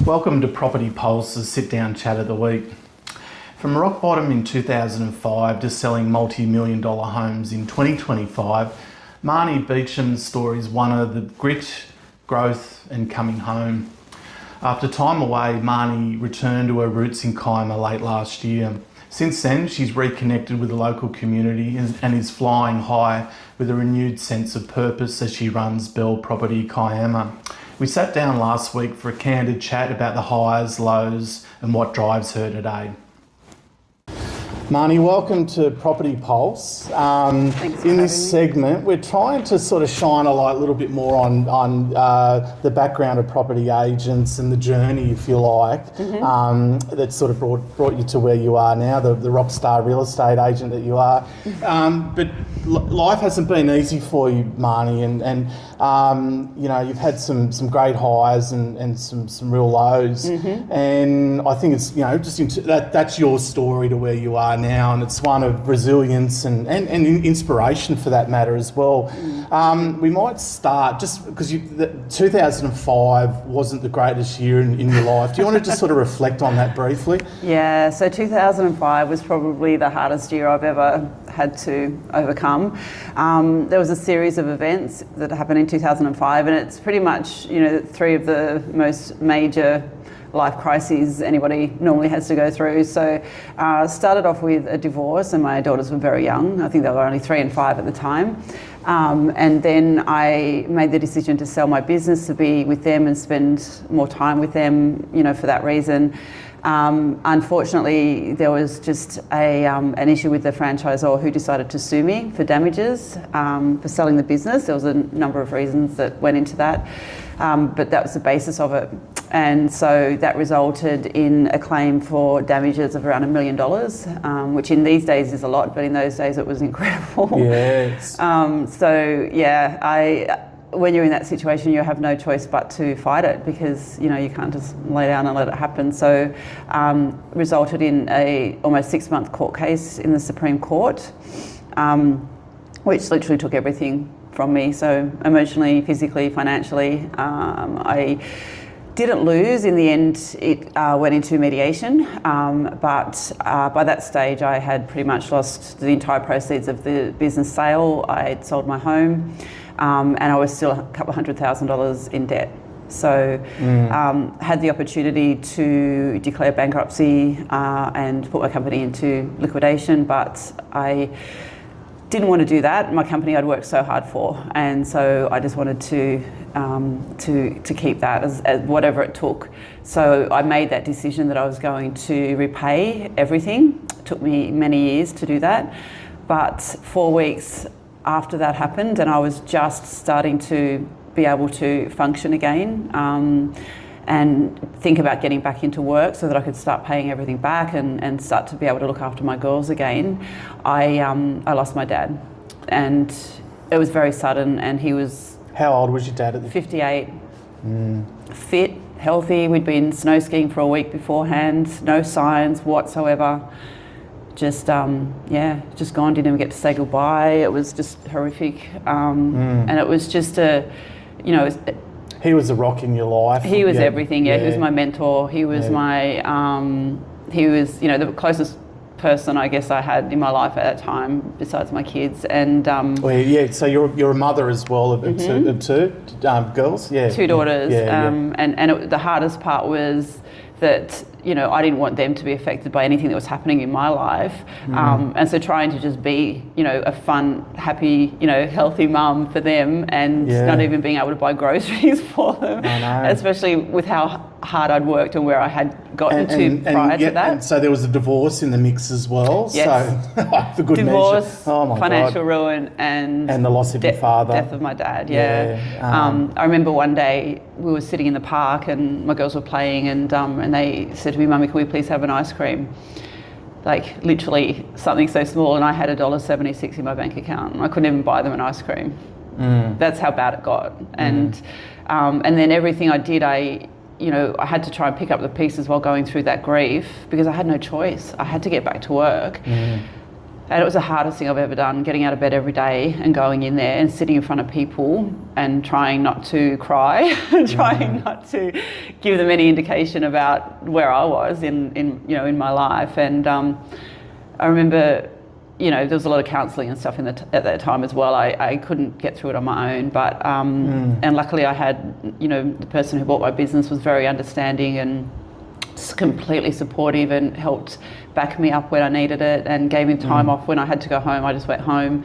Welcome to Property Pulse's sit-down chat of the week. From rock bottom in 2005 to selling multi-million dollar homes in 2025, Marnie Beauchamp's story is one of the grit, growth and coming home. After time away, Marnie returned to her roots in Kiama late last year. Since then, she's reconnected with the local community and is flying high with a renewed sense of purpose as she runs Bell Property Kiama. We sat down last week for a candid chat about the highs, lows and what drives her today. Marnie, welcome to Property Pulse. In this segment, we're trying to sort of shine a light a little bit more on the background of property agents and the journey, if you like, that sort of brought you to where you are now, the rock star real estate agent that you are. But life hasn't been easy for you, Marnie, and you know, you've had some great highs and some real lows. And I think it's, you know, that's your story to where you are now, and it's one of resilience and inspiration for that matter as well. We might start, just because 2005 wasn't the greatest year in your life. Do you want to just sort of reflect on that briefly? Yeah, so 2005 was probably the hardest year I've ever had to overcome. There was a series of events that happened in 2005, and it's pretty much, you know, three of the most major life crises anybody normally has to go through. So started off with a divorce, and my daughters were very young. I think they were only 3 and 5 at the time. And then I made the decision to sell my business to be with them and spend more time with them, you know, for that reason. Unfortunately, there was just an issue with the franchisor who decided to sue me for damages for selling the business. There was a number of reasons that went into that, but that was the basis of it. And so that resulted in a claim for damages of around $1 million, which in these days is a lot, but in those days it was incredible. Yes. So yeah, when you're in that situation, you have no choice but to fight it, because, you know, you can't just lay down and let it happen. So resulted in a almost 6-month court case in the Supreme Court, which literally took everything from me. So emotionally, physically, financially, I didn't lose. In the end, it went into mediation, but by that stage I had pretty much lost the entire proceeds of the business sale. I had sold my home, and I was still a couple $100,000 in debt. So had the opportunity to declare bankruptcy and put my company into liquidation, but I didn't want to do that. My company I'd worked so hard for, and so I just wanted to keep that as whatever it took. So I made that decision that I was going to repay everything. It took me many years to do that, but 4 weeks after that happened, and I was just starting to be able to function again, and think about getting back into work so that I could start paying everything back and start to be able to look after my girls again. I lost my dad, and it was very sudden, and he was... How old was your dad at the 58. Fit, healthy. We'd been snow skiing for a week beforehand, no signs whatsoever. Just just gone, didn't even get to say goodbye. It was just horrific. And it was just he was a rock in your life. He was everything. He was my mentor. He was my he was, you know, the closest person I guess I had in my life at that time, besides my kids. And so you're a mother as well of two girls. 2 daughters. The hardest part was that, you know, I didn't want them to be affected by anything that was happening in my life. And so trying to just be, you know, a fun, happy, you know, healthy mum for them, and not even being able to buy groceries for them, especially with how hard I'd worked and where I had gotten prior to that. And so there was a divorce in the mix as well. Yes. So for good divorce, measure. Oh my financial God. ruin, and the loss of your father. Death of my dad. I remember one day we were sitting in the park and my girls were playing, and they said to me, "Mummy, can we please have an ice cream?" Like literally something so small, and I had $1.76 in my bank account, and I couldn't even buy them an ice cream. That's how bad it got. And then everything I did, I had to try and pick up the pieces while going through that grief, because I had no choice. I had to get back to work. And it was the hardest thing I've ever done, getting out of bed every day and going in there and sitting in front of people and trying not to cry, and trying not to give them any indication about where I was in my life. And I remember, there was a lot of counselling and stuff at that time as well. I couldn't get through it on my own, but and luckily I had, the person who bought my business was very understanding and just completely supportive and helped back me up when I needed it and gave me time off when I had to go home. I just went home.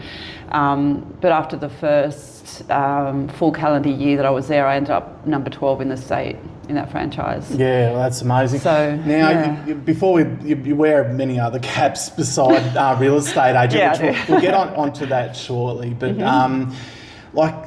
But after the first full calendar year that I was there, I ended up number 12 in the state in that franchise. Yeah, well, that's amazing. So now, you wear many other caps beside real estate agent, which we'll get onto that shortly. But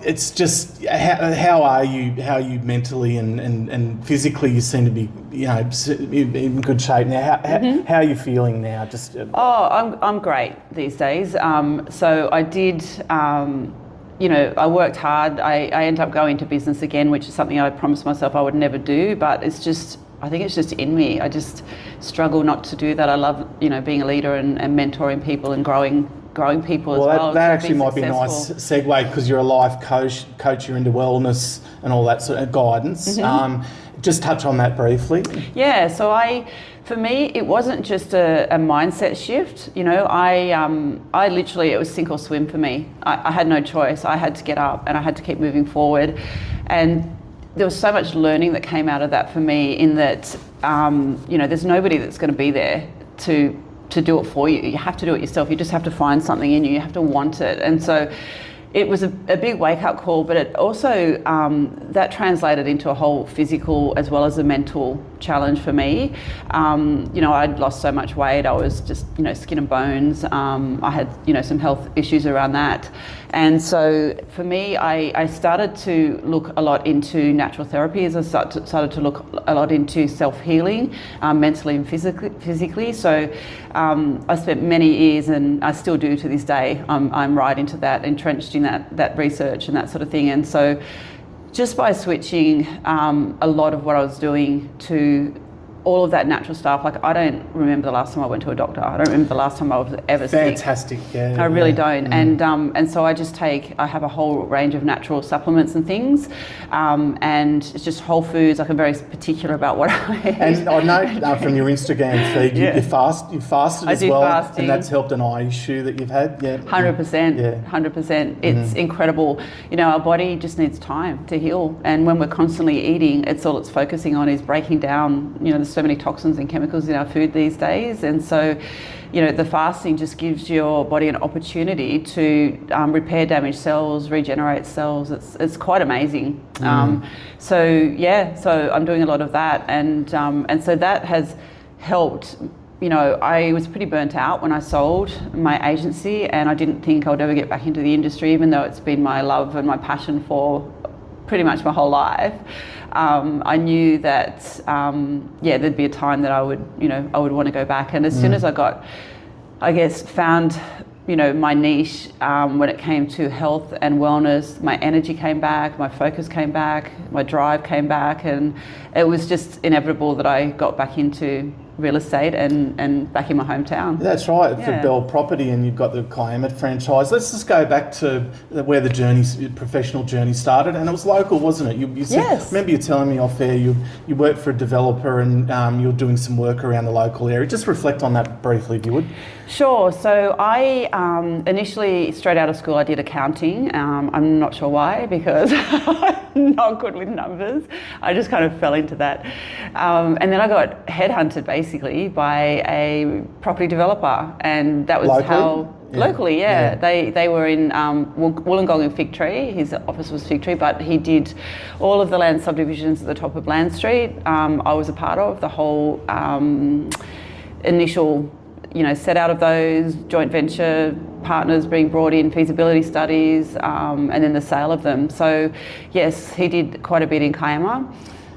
it's just how are you mentally and physically? You seem to be in good shape now. How are you feeling now? I'm great these days. So I did. I worked hard. I ended up going to business again, which is something I promised myself I would never do. But I think it's just in me. I just struggle not to do that. I love being a leader and mentoring people and growing people as well. That actually might be a nice segue, because you're a life coach, you're into wellness and all that sort of guidance. Just touch on that briefly. Yeah, so for me, it wasn't just a mindset shift. I literally, it was sink or swim for me. I had no choice. I had to get up and I had to keep moving forward. And there was so much learning that came out of that for me, in that, there's nobody that's going to be there to do it for you. You have to do it yourself. You just have to find something in you. You have to want it. And so it was a big wake-up call, but it also, that translated into a whole physical as well as a mental challenge for me. I'd lost so much weight. I was just, skin and bones. I had, some health issues around that. And so for me, I started to look a lot into natural therapies. I started to look a lot into self-healing, mentally and physically. So I spent many years, and I still do to this day, I'm right into that, entrenched in that research and that sort of thing. And so just by switching a lot of what I was doing to all of that natural stuff, like I don't remember the last time I went to a doctor. I don't remember the last time I was ever sick. Fantastic, yeah. I really don't. And so I have a whole range of natural supplements and things, and it's just whole foods. Like I'm very particular about what I eat. And I know from your Instagram feed, you fasted as well, fasting. And that's helped an eye issue that you've had. Yeah, 100%. Yeah, 100%. It's incredible. Our body just needs time to heal, and when we're constantly eating, all it's focusing on is breaking down. There's so many toxins and chemicals in our food these days, and so the fasting just gives your body an opportunity to repair damaged cells, regenerate cells. It's quite amazing. So I'm doing a lot of that, and so that has helped. I was pretty burnt out when I sold my agency, and I didn't think I would ever get back into the industry, even though it's been my love and my passion for pretty much my whole life. I knew that there'd be a time that I would want to go back. And as soon as I found my niche when it came to health and wellness, my energy came back, my focus came back, my drive came back, and it was just inevitable that I got back into real estate and back in my hometown. That's right, for Bell Property, and you've got the Kiama franchise. Let's just go back to where the professional journey started, and it was local, wasn't it? You said, yes. Remember you telling me off air you worked for a developer and you're doing some work around the local area. Just reflect on that briefly, if you would. Sure. So I initially, straight out of school, I did accounting. I'm not sure why, because I'm not good with numbers. I just kind of fell into that. And then I got headhunted basically by a property developer, and that was locally, yeah. They were in Wollongong and Fig Tree. His office was Fig Tree, but he did all of the land subdivisions at the top of Bland Street. I was a part of the whole initial set out of those, joint venture partners being brought in, feasibility studies, and then the sale of them. So yes, he did quite a bit in Kiama.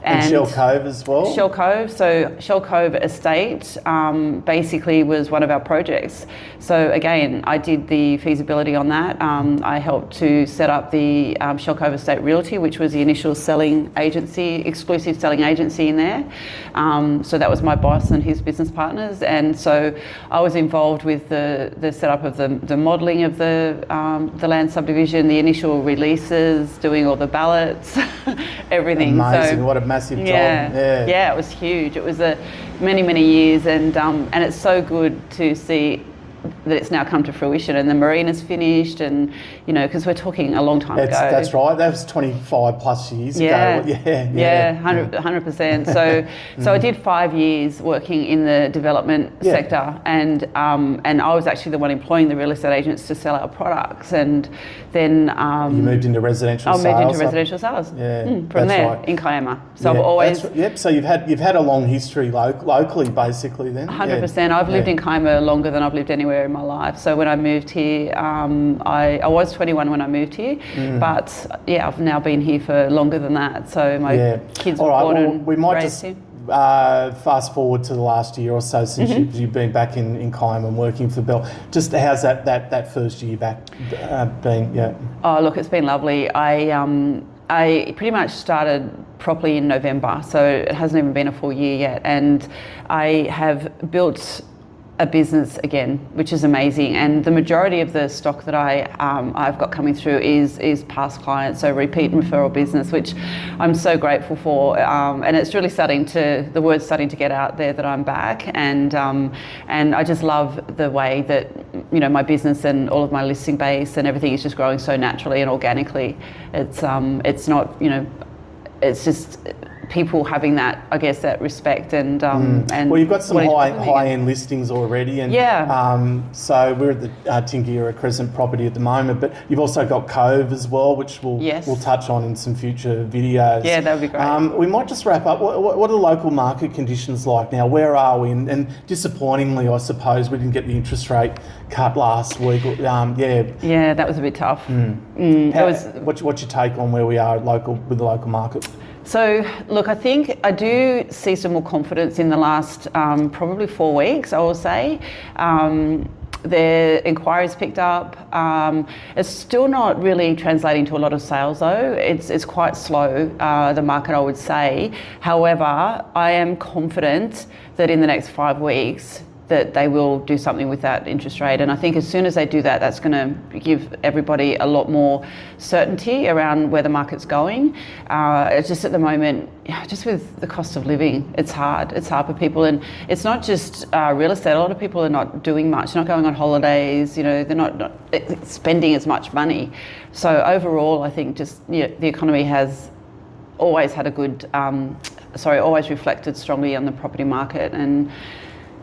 And Shell Cove as well? Shell Cove. So Shell Cove Estate basically was one of our projects. So again, I did the feasibility on that. I helped to set up the Shell Cove Estate Realty, which was the initial selling agency, exclusive selling agency in there. So that was my boss and his business partners. And so I was involved with the setup of the modelling of the land subdivision, the initial releases, doing all the ballots, everything. Amazing! So, what a massive job! Yeah, it was huge. It was many years, and it's so good to see that it's now come to fruition, and the marina's finished, and because we're talking a long time ago. That's right. That was 25 plus years ago. Yeah, 100%. So I did 5 years working in the development sector, and I was actually the one employing the real estate agents to sell our products, and then you moved into residential sales. I moved into residential sales. From there right. in Kiama. So I've always. So you've had a long history locally, basically. Then 100%. I've lived in Kiama longer than I've lived anywhere in my life. So when I moved here, I was 21 when I moved here, but I've now been here for longer than that. So my kids were born and we might raised just here. Fast forward to the last year or so since you've been back in Kiama and working for Bell. Just how's that first year back been? Yeah. Oh, look, it's been lovely. I pretty much started properly in November, so it hasn't even been a full year yet, and I have built a business again, which is amazing. And the majority of the stock that I've got coming through is past clients, so repeat and referral business, which I'm so grateful for. And it's really the word's starting to get out there that I'm back, and I just love the way that my business and all of my listing base and everything is just growing so naturally and organically. It's not it's just people having that, I guess, that respect and well, you've got some high-end listings already, and so we're at the Tingiera Crescent property at the moment, but you've also got Cove as well, which we'll touch on in some future videos. Yeah, that would be great. We might just wrap up. What are the local market conditions like now? Where are we? And disappointingly, I suppose, we didn't get the interest rate cut last week. Yeah, that was a bit tough. What's your take on where we are with the local market? So, look, I think I do see some more confidence in the last probably 4 weeks, I will say. The inquiries picked up. It's still not really translating to a lot of sales though. It's quite slow, the market, I would say. However, I am confident that in the next 5 weeks, that they will do something with that interest rate. And I think as soon as they do that, that's going to give everybody a lot more certainty around where the market's going. It's just at the moment, just with the cost of living, it's hard. It's hard for people. And it's not just real estate. A lot of people are not doing much, not going on holidays, they're not spending as much money. So overall, I think just the economy has always had a good, always reflected strongly on the property market. And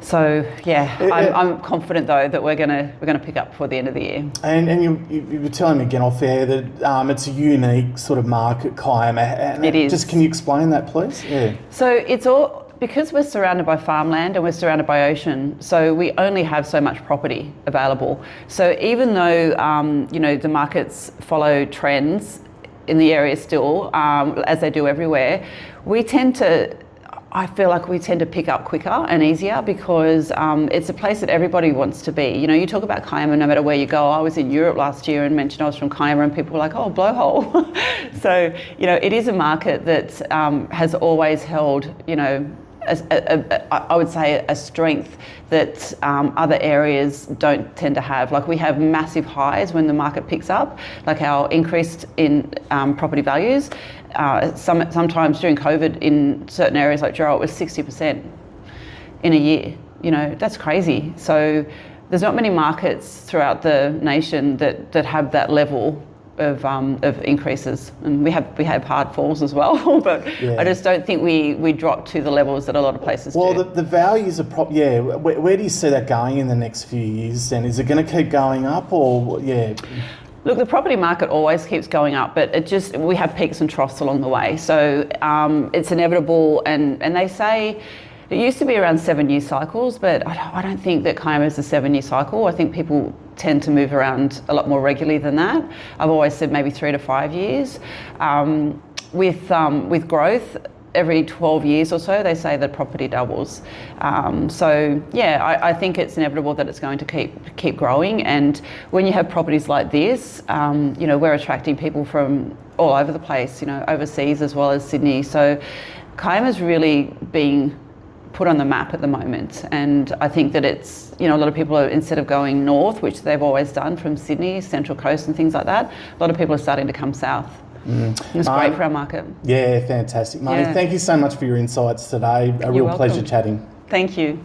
so I'm confident though that we're gonna pick up before the end of the year. And you were telling me again off air that it's a unique sort of market, Kiama. It is. Just can you explain that, please? Yeah. So it's all because we're surrounded by farmland and we're surrounded by ocean. So we only have so much property available. So even though the markets follow trends in the area still, as they do everywhere, I feel like we tend to pick up quicker and easier because it's a place that everybody wants to be. You talk about Kiama no matter where you go. I was in Europe last year and mentioned I was from Kiama and people were like, oh, blowhole. So, it is a market that has always held, I would say a strength that other areas don't tend to have. Like we have massive highs when the market picks up, like our increase in property values. Sometimes during COVID in certain areas like Gerald, it was 60% in a year. That's crazy. So there's not many markets throughout the nation that have that level of increases, and we have hard falls as well. But I just don't think we drop to the levels that a lot of places do. Well, the values are where do you see that going in the next few years? Then is it going to keep going up, or Look, the property market always keeps going up, but we have peaks and troughs along the way. So it's inevitable, and they say it used to be around 7-year cycles, but I don't think that Kiama is a 7-year cycle. I think people tend to move around a lot more regularly than that. I've always said maybe 3 to 5 years. With growth, every 12 years or so, they say that property doubles. So yeah, I think it's inevitable that it's going to keep growing. And when you have properties like this, you know, we're attracting people from all over the place, you know, overseas as well as Sydney. So Kiama's really being put on the map at the moment, and I think that it's, you know, a lot of people are, instead of going north, which they've always done from Sydney, Central Coast and things like that, a lot of people are starting to come south. It's great for our market. Yeah, fantastic. Marnie, thank you so much for your insights today. A real pleasure chatting. Thank you.